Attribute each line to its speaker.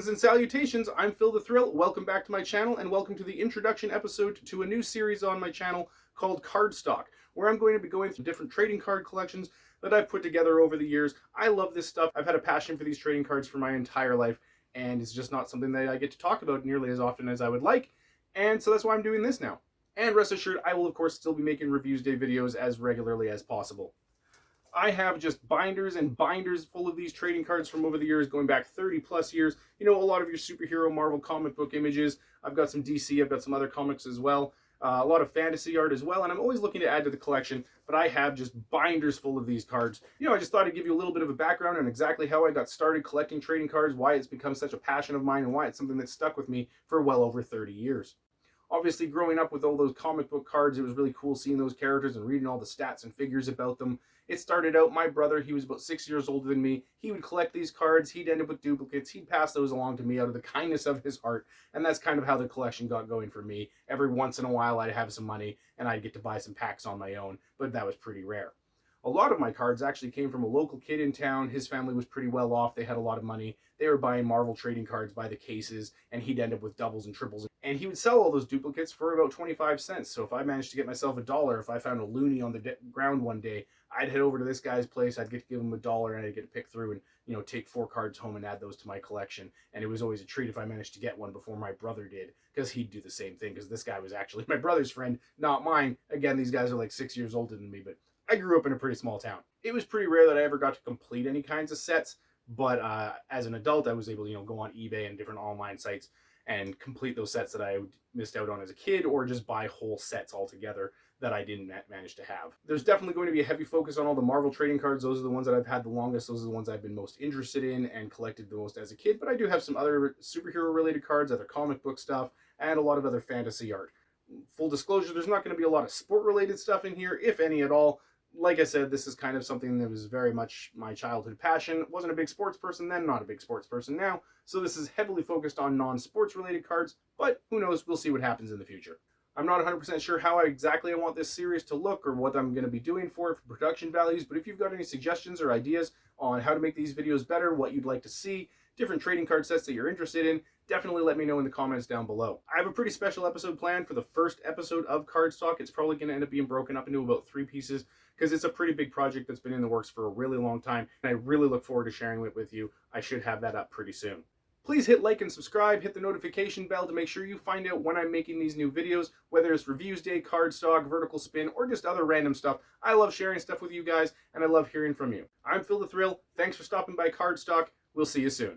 Speaker 1: Greetings and salutations, I'm Phill the Thrill. Welcome back to my channel and welcome to the introduction episode to a new series on my channel called CardsTalk, where I'm going to be going through different trading card collections that I've put together over the years. I love this stuff. I've had a passion for these trading cards for my entire life, and it's just not something that I get to talk about nearly as often as I would like, and so that's why I'm doing this now. And rest assured, I will of course still be making Reviews Day videos as regularly as possible. I have just binders and binders full of these trading cards from over the years, going back 30 plus years. You know, a lot of your superhero Marvel comic book images. I've got some DC, I've got some other comics as well. A lot of fantasy art as well, and I'm always looking to add to the collection, but I have just binders full of these cards. You know, I just thought I'd give you a little bit of a background on exactly how I got started collecting trading cards, why it's become such a passion of mine, and why it's something that's stuck with me for well over 30 years. Obviously, growing up with all those comic book cards, it was really cool seeing those characters and reading all the stats and figures about them. It started out, my brother, he was about 6 years older than me. He would collect these cards. He'd end up with duplicates. He'd pass those along to me out of the kindness of his heart. And that's kind of how the collection got going for me. Every once in a while, I'd have some money and I'd get to buy some packs on my own, but that was pretty rare. A lot of my cards actually came from a local kid in town. His family was pretty well off. They had a lot of money. They were buying Marvel trading cards by the cases, and he'd end up with doubles and triples. And he would sell all those duplicates for about 25 cents. So if I managed to get myself $1, if I found a loony on the ground one day, I'd head over to this guy's place. I'd get to give him $1, and I'd get to pick through and, you know, take 4 cards home and add those to my collection. And it was always a treat if I managed to get one before my brother did, because he'd do the same thing, because this guy was actually my brother's friend, not mine. Again, these guys are like 6 years older than me, but I grew up in a pretty small town. It was pretty rare that I ever got to complete any kinds of sets, but as an adult, I was able to, you know, go on eBay and different online sites and complete those sets that I missed out on as a kid, or just buy whole sets altogether that I didn't manage to have. There's definitely going to be a heavy focus on all the Marvel trading cards. Those are the ones that I've had the longest. Those are the ones I've been most interested in and collected the most as a kid, but I do have some other superhero related cards, other comic book stuff, and a lot of other fantasy art. Full disclosure, there's not going to be a lot of sport related stuff in here, if any at all. Like I said, this is kind of something that was very much my childhood passion. Wasn't a big sports person then, not a big sports person now. So this is heavily focused on non-sports related cards, but who knows, we'll see what happens in the future. I'm not 100% sure how exactly I want this series to look or what I'm going to be doing for it for production values, but if you've got any suggestions or ideas on how to make these videos better, what you'd like to see, different trading card sets that you're interested in, definitely let me know in the comments down below. I have a pretty special episode planned for the first episode of CardsTalk. It's probably going to end up being broken up into about 3 pieces because it's a pretty big project that's been in the works for a really long time, and I really look forward to sharing it with you. I should have that up pretty soon. Please hit like and subscribe, hit the notification bell to make sure you find out when I'm making these new videos, whether it's Reviews Day, CardsTalk, Vertical Spin, or just other random stuff. I love sharing stuff with you guys, and I love hearing from you. I'm Phill the Thrill. Thanks for stopping by CardsTalk. We'll see you soon.